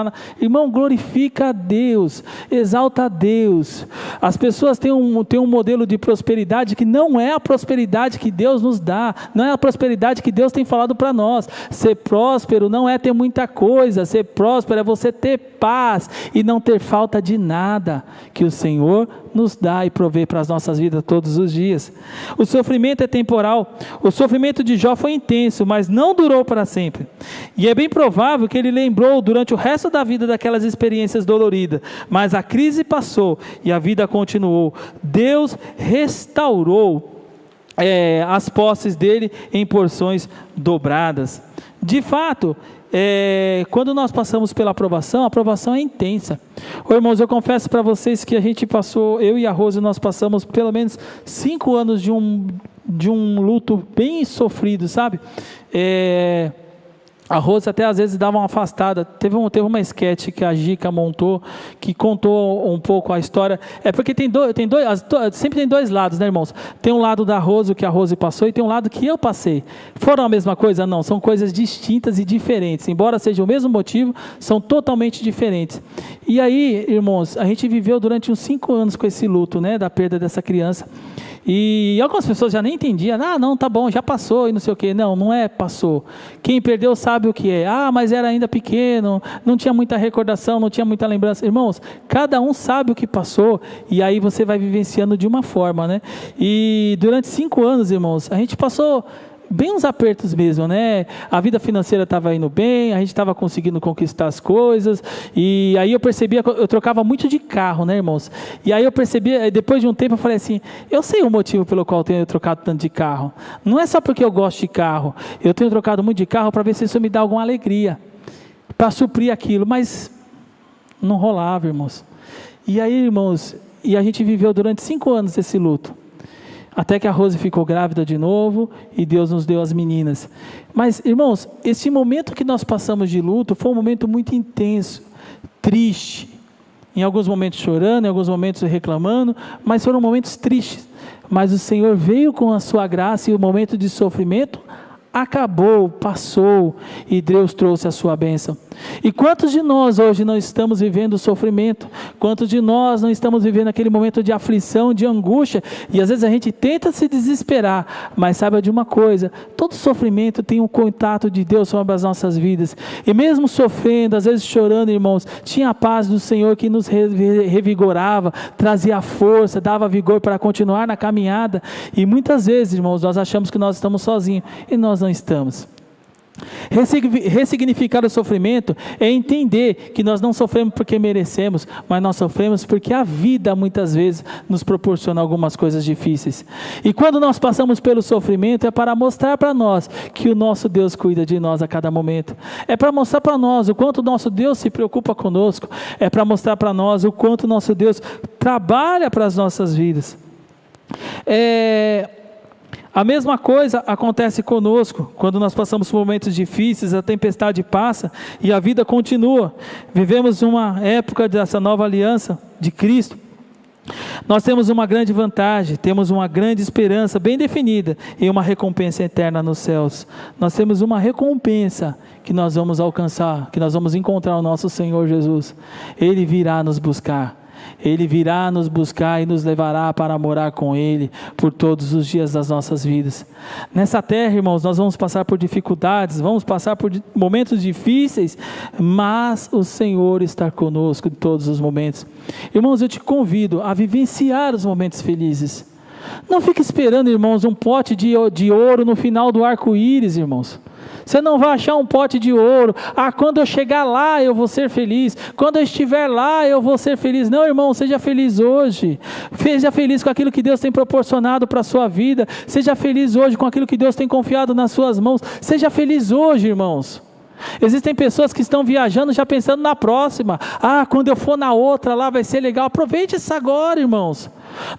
irmão, glorifica a Deus, exalta a Deus. As pessoas têm um modelo de prosperidade que não é a prosperidade que Deus nos dá, não é a prosperidade que Deus tem falado para nós. Ser próspero não é ter muita coisa, ser próspero é você ter paz e não ter falta de nada, que o Senhor nos dá e provê para as nossas vidas todos os dias. O sofrimento é temporal. O sofrimento de Jó foi intenso, mas não durou para sempre. E é bem provável que ele lembrou durante o resto da vida daquelas experiências doloridas. Mas a crise passou e a vida continuou. Deus restaurou as posses dele em porções dobradas. De fato, quando nós passamos pela aprovação, a aprovação é intensa. Irmãos, eu confesso para vocês que a gente passou, eu e a Rose, nós passamos pelo menos 5 anos de um luto bem sofrido, sabe? A Rose até às vezes dava uma afastada. Teve uma sketch que a Gica montou, que contou um pouco a história. Porque sempre tem dois lados, né, irmãos? Tem um lado da Rose, o que a Rose passou, e tem um lado que eu passei. Foram a mesma coisa? Não, são coisas distintas e diferentes. Embora seja o mesmo motivo, são totalmente diferentes. E aí, irmãos, a gente viveu durante uns 5 anos com esse luto, né, da perda dessa criança. E algumas pessoas já nem entendiam: não, tá bom, já passou e não sei o quê. Não é passou. Quem perdeu sabe o que é. Mas era ainda pequeno, não tinha muita recordação, não tinha muita lembrança. Irmãos, cada um sabe o que passou, e aí você vai vivenciando de uma forma, né? E durante 5 anos, irmãos, a gente passou bem uns apertos mesmo, né? A vida financeira estava indo bem, a gente estava conseguindo conquistar as coisas, e aí eu percebia, eu trocava muito de carro, né, irmãos? E aí eu percebia, depois de um tempo eu falei assim: eu sei o motivo pelo qual eu tenho trocado tanto de carro. Não é só porque eu gosto de carro, eu tenho trocado muito de carro para ver se isso me dá alguma alegria, para suprir aquilo, mas não rolava, irmãos. E aí, irmãos, a gente viveu durante 5 anos esse luto. Até que a Rose ficou grávida de novo e Deus nos deu as meninas. Mas, irmãos, esse momento que nós passamos de luto foi um momento muito intenso, triste. em alguns momentos chorando, em alguns momentos reclamando, mas foram momentos tristes. Mas o Senhor veio com a sua graça e o momento de sofrimento acabou, passou, e Deus trouxe a sua bênção. E quantos de nós hoje não estamos vivendo o sofrimento? Quantos de nós não estamos vivendo aquele momento de aflição, de angústia? E às vezes a gente tenta se desesperar, mas saiba de uma coisa, todo sofrimento tem um contato de Deus sobre as nossas vidas. E mesmo sofrendo, às vezes chorando, irmãos, tinha a paz do Senhor que nos revigorava, trazia força, dava vigor para continuar na caminhada. E muitas vezes, irmãos, nós achamos que nós estamos sozinhos, e nós não estamos. Ressignificar o sofrimento é entender que nós não sofremos porque merecemos, mas nós sofremos porque a vida muitas vezes nos proporciona algumas coisas difíceis. E quando nós passamos pelo sofrimento é para mostrar para nós que o nosso Deus cuida de nós a cada momento. É para mostrar para nós o quanto o nosso Deus se preocupa conosco. É para mostrar para nós o quanto o nosso Deus trabalha para as nossas vidas. A mesma coisa acontece conosco, quando nós passamos por momentos difíceis, a tempestade passa e a vida continua. Vivemos uma época dessa nova aliança de Cristo. Nós temos uma grande vantagem, temos uma grande esperança bem definida e uma recompensa eterna nos céus. Nós temos uma recompensa que nós vamos alcançar, que nós vamos encontrar o nosso Senhor Jesus. Ele virá nos buscar. Ele virá nos buscar e nos levará para morar com Ele por todos os dias das nossas vidas. Nessa terra, irmãos, nós vamos passar por dificuldades, vamos passar por momentos difíceis, mas o Senhor está conosco em todos os momentos. Irmãos, eu te convido a vivenciar os momentos felizes. Não fique esperando, irmãos, um pote de ouro no final do arco-íris, irmãos. Você não vai achar um pote de ouro. Quando eu chegar lá eu vou ser feliz. Quando eu estiver lá eu vou ser feliz. Não, irmão, seja feliz hoje. Seja feliz com aquilo que Deus tem proporcionado para a sua vida. Seja feliz hoje com aquilo que Deus tem confiado nas suas mãos. Seja feliz hoje, irmãos. Existem pessoas que estão viajando já pensando na próxima. Quando eu for na outra lá vai ser legal. Aproveite isso agora, irmãos.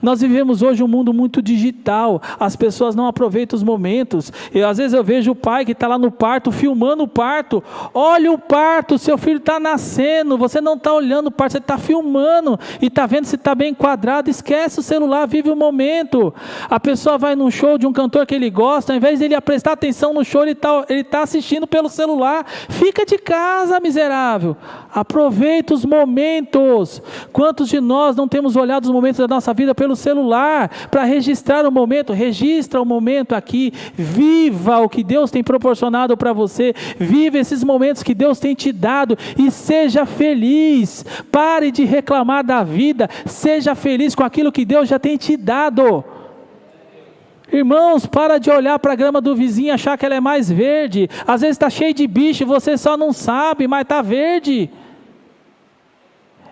Nós vivemos hoje um mundo muito digital, as pessoas não aproveitam os momentos. Às vezes eu vejo o pai que está lá no parto, filmando o parto. Olha o parto, seu filho está nascendo, você não está olhando o parto, você está filmando e está vendo se está bem enquadrado. Esquece o celular, vive o momento. A pessoa vai num show de um cantor que ele gosta, ao invés de ele prestar atenção no show, ele está assistindo pelo celular. Fica de casa, miserável. Aproveita os momentos. Quantos de nós não temos olhado os momentos da nossa vida pelo celular, para registrar o momento? Registra o momento aqui, viva o que Deus tem proporcionado para você, viva esses momentos que Deus tem te dado e seja feliz. Pare de reclamar da vida, seja feliz com aquilo que Deus já tem te dado. Irmãos, para de olhar para a grama do vizinho e achar que ela é mais verde. Às vezes está cheio de bicho, você só não sabe, mas está verde.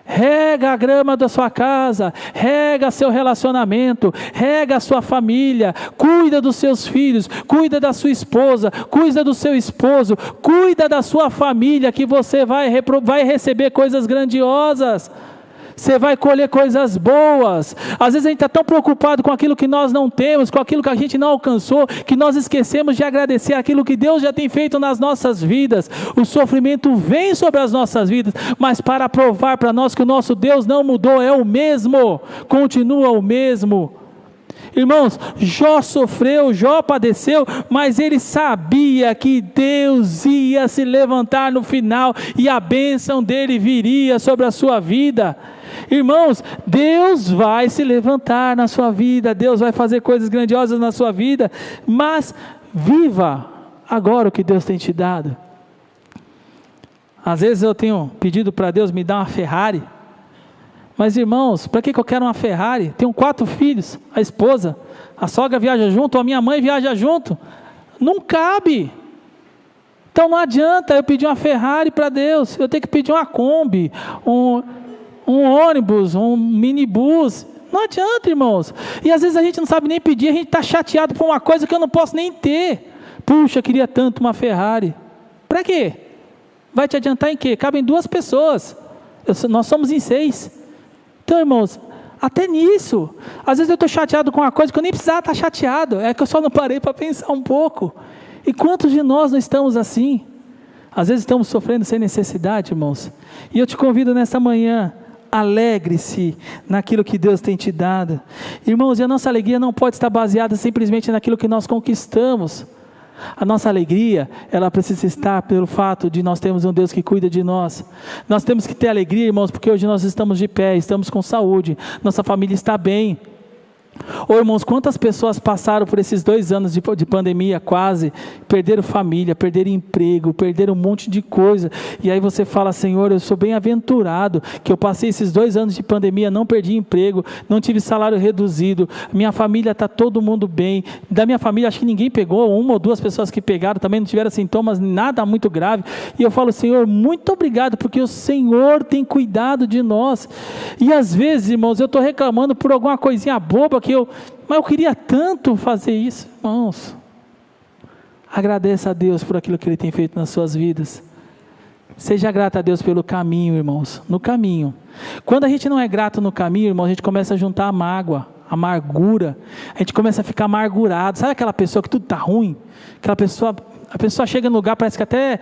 Rega a grama da sua casa, rega seu relacionamento, rega a sua família, cuida dos seus filhos, cuida da sua esposa, cuida do seu esposo, cuida da sua família, que você vai receber coisas grandiosas. Você vai colher coisas boas. Às vezes a gente está tão preocupado com aquilo que nós não temos, com aquilo que a gente não alcançou, que nós esquecemos de agradecer aquilo que Deus já tem feito nas nossas vidas. O sofrimento vem sobre as nossas vidas, mas para provar para nós que o nosso Deus não mudou, é o mesmo, continua o mesmo. Irmãos, Jó sofreu, Jó padeceu, mas ele sabia que Deus ia se levantar no final e a bênção dele viria sobre a sua vida. Irmãos, Deus vai se levantar na sua vida, Deus vai fazer coisas grandiosas na sua vida, mas viva agora o que Deus tem te dado. Às vezes eu tenho pedido para Deus me dar uma Ferrari, mas irmãos, para que eu quero uma Ferrari? Tenho 4 filhos, a esposa, a sogra viaja junto, a minha mãe viaja junto, não cabe. Então não adianta eu pedir uma Ferrari para Deus, eu tenho que pedir uma Kombi, um ônibus, um minibus. Não adianta, irmãos. E às vezes a gente não sabe nem pedir, a gente está chateado por uma coisa que eu não posso nem ter. Puxa, eu queria tanto uma Ferrari. Para quê? Vai te adiantar em quê? Cabem 2 pessoas, nós somos em 6. Então, irmãos, até nisso, às vezes eu estou chateado com uma coisa que eu nem precisava estar chateado, é que eu só não parei para pensar um pouco. E quantos de nós não estamos assim? Às vezes estamos sofrendo sem necessidade, irmãos. E eu te convido nessa manhã alegre-se naquilo que Deus tem te dado. Irmãos, e a nossa alegria não pode estar baseada simplesmente naquilo que nós conquistamos. A nossa alegria, ela precisa estar pelo fato de nós termos um Deus que cuida de nós. Nós temos que ter alegria, irmãos, porque hoje nós estamos de pé, estamos com saúde, nossa família está bem. Ô irmãos, quantas pessoas passaram por esses 2 anos de pandemia quase, perderam família, perderam emprego, perderam um monte de coisa, e aí você fala: Senhor, eu sou bem-aventurado, que eu passei esses 2 anos de pandemia, não perdi emprego, não tive salário reduzido, minha família está todo mundo bem, da minha família acho que ninguém pegou, 1 ou 2 pessoas que pegaram, também não tiveram sintomas, nada muito grave, e eu falo: Senhor, muito obrigado, porque o Senhor tem cuidado de nós. E às vezes, irmãos, eu estou reclamando por alguma coisinha boba, mas eu queria tanto fazer isso. Irmãos, agradeça a Deus por aquilo que Ele tem feito nas suas vidas. Seja grato a Deus pelo caminho, irmãos, no caminho. Quando a gente não é grato no caminho, irmãos, a gente começa a juntar a mágoa, a amargura, a gente começa a ficar amargurado. Sabe aquela pessoa que tudo está ruim? Aquela pessoa... A pessoa chega no lugar, parece que até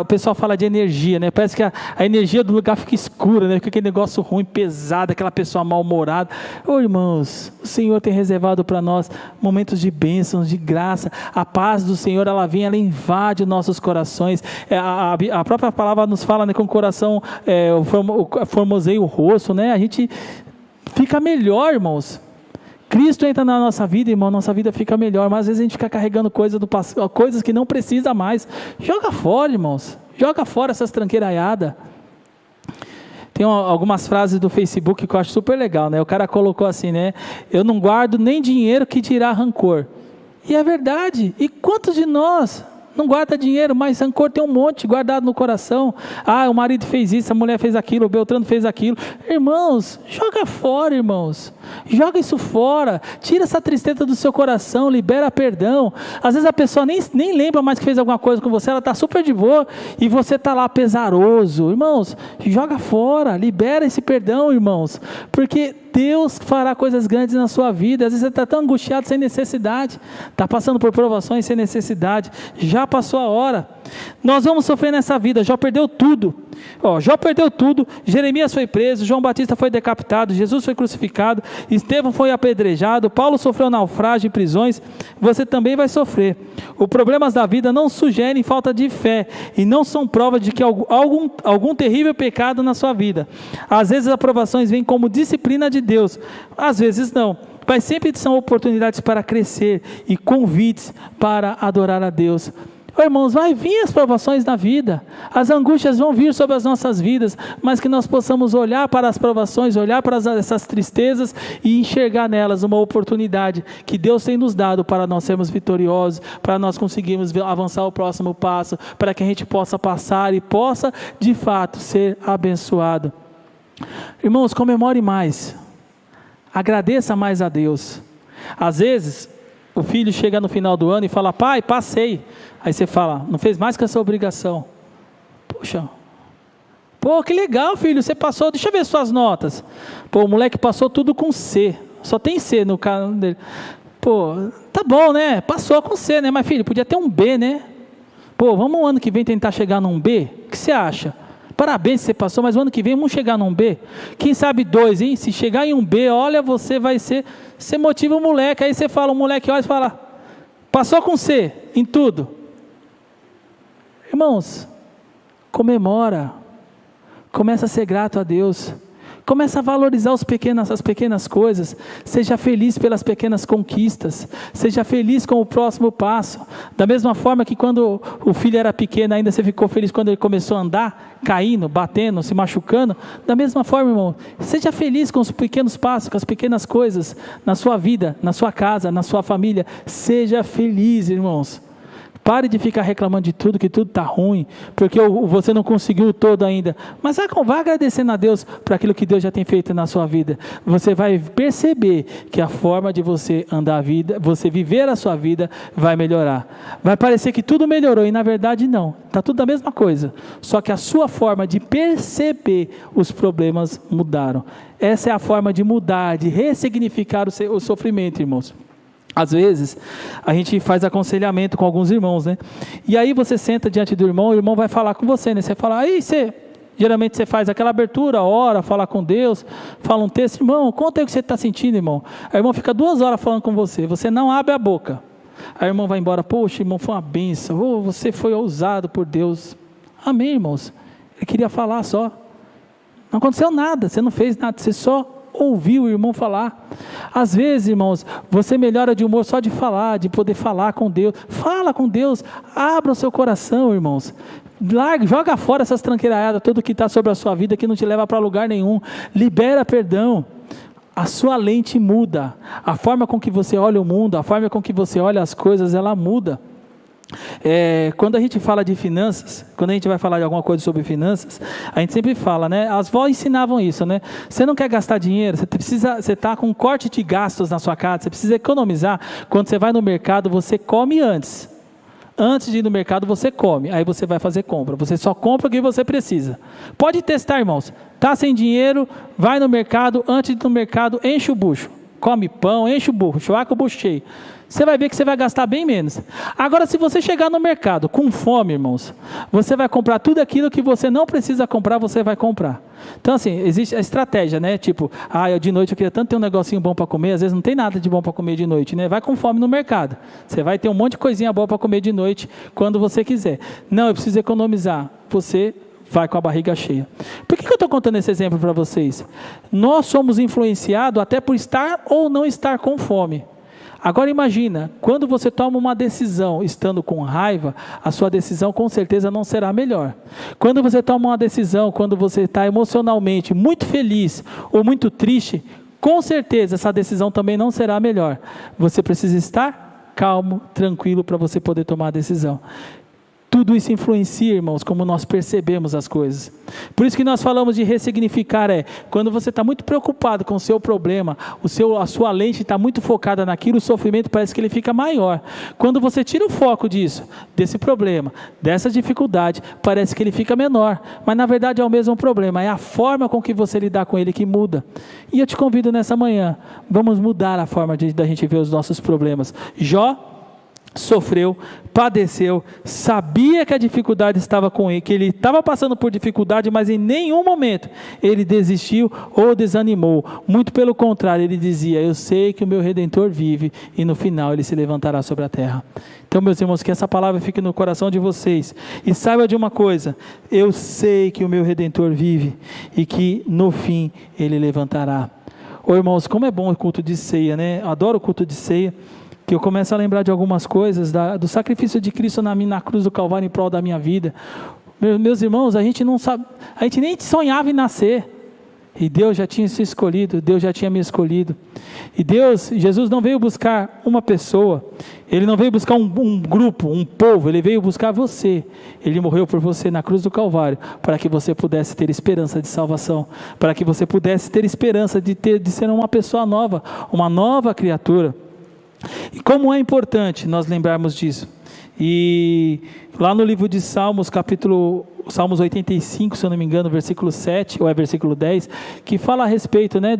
o pessoal fala de energia, né? Parece que a energia do lugar fica escura, né? Fica aquele negócio ruim, pesado, aquela pessoa mal-humorada. Ô irmãos, o Senhor tem reservado para nós momentos de bênçãos, de graça. A paz do Senhor, ela vem, ela invade nossos corações. A própria palavra nos fala, né, com o coração, formoseia o rosto, né? A gente fica melhor, irmãos. Cristo entra na nossa vida, irmão, nossa vida fica melhor, mas às vezes a gente fica carregando coisas do passado, coisas que não precisa mais. Joga fora, irmãos, joga fora essas tranqueiraiadas. Tem algumas frases do Facebook que eu acho super legal, né? O cara colocou assim, né? Eu não guardo nem dinheiro, que dirá rancor. E é verdade. E quantos de nós não guarda dinheiro, mas rancor tem um monte guardado no coração? Ah, o marido fez isso, a mulher fez aquilo, o Beltrano fez aquilo. Irmãos, joga fora, irmãos. Joga isso fora. Tira essa tristeza do seu coração, libera perdão. Às vezes a pessoa nem lembra mais que fez alguma coisa com você, ela está super de boa e você está lá pesaroso. Irmãos, joga fora, libera esse perdão, irmãos, porque Deus fará coisas grandes na sua vida. Às vezes você está tão angustiado sem necessidade, está passando por provações sem necessidade, já passou a hora. Nós vamos sofrer nessa vida. Jó perdeu tudo. Jó perdeu tudo. Jeremias foi preso, João Batista foi decapitado, Jesus foi crucificado, Estevão foi apedrejado, Paulo sofreu naufrágio e prisões. Você também vai sofrer. Os problemas da vida não sugerem falta de fé e não são prova de que algum terrível pecado na sua vida. Às vezes as aprovações vêm como disciplina de Deus, às vezes não, mas sempre são oportunidades para crescer e convites para adorar a Deus. Irmãos, vai vir as provações na vida, as angústias vão vir sobre as nossas vidas, mas que nós possamos olhar para as provações, olhar para essas tristezas e enxergar nelas uma oportunidade que Deus tem nos dado para nós sermos vitoriosos, para nós conseguirmos avançar o próximo passo, para que a gente possa passar e possa de fato ser abençoado. Irmãos, comemore mais, agradeça mais a Deus. Às vezes o filho chega no final do ano e fala: pai, passei. Aí você fala: não fez mais que essa obrigação. Puxa, pô, que legal, filho, você passou, deixa eu ver suas notas. Pô, o moleque passou tudo com C, só tem C no caso dele. Pô, tá bom, né, passou com C, né, mas filho, podia ter um B, né? Pô, vamos o ano que vem tentar chegar num B? O que você acha? Parabéns, você passou, mas o ano que vem vamos chegar num B. Quem sabe 2, hein? Se chegar em um B, olha, você vai ser... Você motiva o moleque, aí você fala, o moleque olha e fala: passou com C em tudo. Irmãos, comemora. Começa a ser grato a Deus. Começa a valorizar as pequenas coisas. Seja feliz pelas pequenas conquistas. Seja feliz com o próximo passo. Da mesma forma que quando o filho era pequeno, ainda você ficou feliz quando ele começou a andar, caindo, batendo, se machucando. Da mesma forma, irmão, seja feliz com os pequenos passos, com as pequenas coisas na sua vida, na sua casa, na sua família. Seja feliz, irmãos. Pare de ficar reclamando de tudo, que tudo está ruim, porque você não conseguiu o todo ainda. Mas vá agradecendo a Deus por aquilo que Deus já tem feito na sua vida. Você vai perceber que a forma de você andar a vida, você viver a sua vida, vai melhorar. Vai parecer que tudo melhorou e na verdade não. Está tudo a mesma coisa. Só que a sua forma de perceber os problemas mudaram. Essa é a forma de mudar, de ressignificar o sofrimento, irmãos. Às vezes, a gente faz aconselhamento com alguns irmãos, né? E aí você senta diante do irmão, o irmão vai falar com você, né? Você fala: aí você Geralmente você faz aquela abertura, ora, fala com Deus, fala um texto, irmão, conta aí o que você está sentindo, irmão. Aí o irmão fica 2 horas falando com você não abre a boca. Aí o irmão vai embora, poxa, irmão, foi uma bênção, você foi ousado por Deus. Amém, irmãos. Ele queria falar só. Não aconteceu nada, você não fez nada, você só ouviu o irmão falar. Às vezes, irmãos, você melhora de humor só de falar, de poder falar com Deus. Fala com Deus, abra o seu coração, irmãos. Larga, joga fora essas tranqueiradas, tudo que está sobre a sua vida, que não te leva para lugar nenhum. Libera perdão. A sua lente muda. A forma com que você olha o mundo, a forma com que você olha as coisas, ela muda. Quando a gente fala de finanças, quando a gente vai falar de alguma coisa sobre finanças, a gente sempre fala, né? As vós ensinavam isso, né? Você não quer gastar dinheiro, você está com um corte de gastos na sua casa, você precisa economizar. Quando você vai no mercado, você come antes. Antes de ir no mercado, você come, aí você vai fazer compra. Você só compra o que você precisa. Pode testar, irmãos. Está sem dinheiro, vai no mercado, antes de ir no mercado, enche o bucho. Come pão, enche o bucho, vai com o bucho cheio. Você vai ver que você vai gastar bem menos. Agora, se você chegar no mercado com fome, irmãos, você vai comprar tudo aquilo que você não precisa comprar, você vai comprar. Então, assim, existe a estratégia, né? Tipo, de noite eu queria tanto ter um negocinho bom para comer, às vezes não tem nada de bom para comer de noite, né? Vai com fome no mercado. Você vai ter um monte de coisinha boa para comer de noite, quando você quiser. Não, eu preciso economizar. Você vai com a barriga cheia. Por que eu estou contando esse exemplo para vocês? Nós somos influenciados até por estar ou não estar com fome. Agora imagina, quando você toma uma decisão estando com raiva, a sua decisão com certeza não será melhor. Quando você toma uma decisão, quando você está emocionalmente muito feliz ou muito triste, com certeza essa decisão também não será melhor. Você precisa estar calmo, tranquilo para você poder tomar a decisão. Tudo isso influencia, irmãos, como nós percebemos as coisas. Por isso que nós falamos de ressignificar, quando você está muito preocupado com o seu problema, a sua lente está muito focada naquilo, o sofrimento parece que ele fica maior. Quando você tira o foco disso, desse problema, dessa dificuldade, parece que ele fica menor. Mas na verdade é o mesmo problema, é a forma com que você lidar com ele que muda. E eu te convido nessa manhã, vamos mudar a forma da gente ver os nossos problemas. Jó sofreu, padeceu, sabia que a dificuldade estava com ele, que ele estava passando por dificuldade, mas em nenhum momento ele desistiu ou desanimou. Muito pelo contrário, ele dizia: eu sei que o meu Redentor vive e no final ele se levantará sobre a terra. Então, meus irmãos, que essa palavra fique no coração de vocês e saiba de uma coisa: eu sei que o meu Redentor vive e que no fim ele levantará. Irmãos, como é bom o culto de ceia, né? Eu adoro o culto de ceia, que eu começo a lembrar de algumas coisas, do sacrifício de Cristo na cruz do Calvário em prol da minha vida. Meus irmãos, a gente não sabe, a gente nem sonhava em nascer, e Deus já tinha se escolhido, Deus já tinha me escolhido, e Jesus não veio buscar uma pessoa, Ele não veio buscar um grupo, um povo, Ele veio buscar você. Ele morreu por você na cruz do Calvário, para que você pudesse ter esperança de salvação, para que você pudesse ter esperança de ser uma pessoa nova, uma nova criatura. E como é importante nós lembrarmos disso. E lá no livro de Salmos, Salmos 85, se eu não me engano, versículo 7, ou é versículo 10, que fala a respeito, né,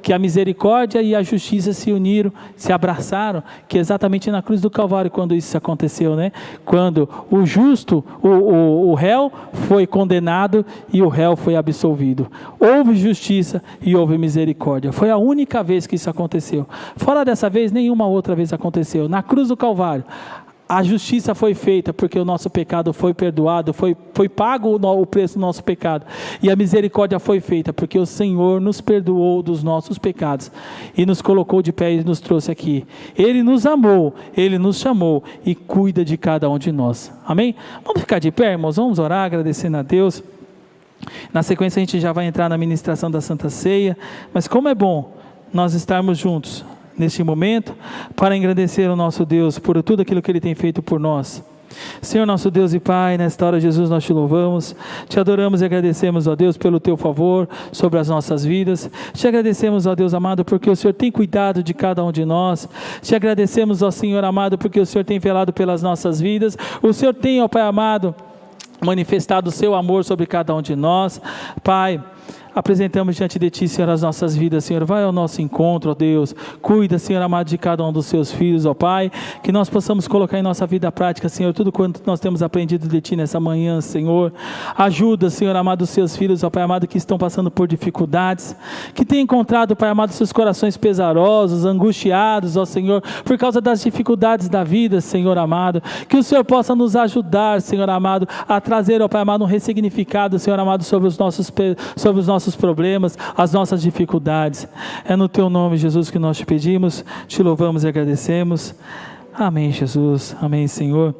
que a misericórdia e a justiça se uniram, se abraçaram, que exatamente na cruz do Calvário, quando isso aconteceu, né, quando o justo, o réu foi condenado e o réu foi absolvido. Houve justiça e houve misericórdia. Foi a única vez que isso aconteceu. Fora dessa vez, nenhuma outra vez aconteceu. Na cruz do Calvário, a justiça foi feita porque o nosso pecado foi perdoado, foi pago o preço do nosso pecado. E a misericórdia foi feita porque o Senhor nos perdoou dos nossos pecados e nos colocou de pé e nos trouxe aqui. Ele nos amou, Ele nos chamou e cuida de cada um de nós. Amém? Vamos ficar de pé, irmãos? Vamos orar agradecendo a Deus. Na sequência a gente já vai entrar na ministração da Santa Ceia. Mas como é bom nós estarmos juntos neste momento, para engrandecer o nosso Deus por tudo aquilo que Ele tem feito por nós. Senhor nosso Deus e Pai, nesta hora, Jesus, nós te louvamos, te adoramos e agradecemos, ó Deus, pelo teu favor sobre as nossas vidas. Te agradecemos, ó Deus amado, porque o Senhor tem cuidado de cada um de nós. Te agradecemos, ó Senhor amado, porque o Senhor tem velado pelas nossas vidas. O Senhor tem, ó Pai amado, manifestado o seu amor sobre cada um de nós. Pai, apresentamos diante de Ti, Senhor, as nossas vidas, Senhor. Vai ao nosso encontro, ó Deus. Cuida, Senhor amado, de cada um dos Seus filhos, ó Pai. Que nós possamos colocar em nossa vida prática, Senhor, tudo quanto nós temos aprendido de Ti nessa manhã, Senhor. Ajuda, Senhor amado, os Seus filhos, ó Pai amado, que estão passando por dificuldades, que têm encontrado, Pai amado, seus corações pesarosos, angustiados, ó Senhor, por causa das dificuldades da vida, Senhor amado. Que o Senhor possa nos ajudar, Senhor amado, a trazer, ó Pai amado, um ressignificado, Senhor amado, sobre os nossos problemas, as nossas dificuldades. É no Teu nome, Jesus, que nós te pedimos, te louvamos e agradecemos. Amém, Jesus. Amém, Senhor.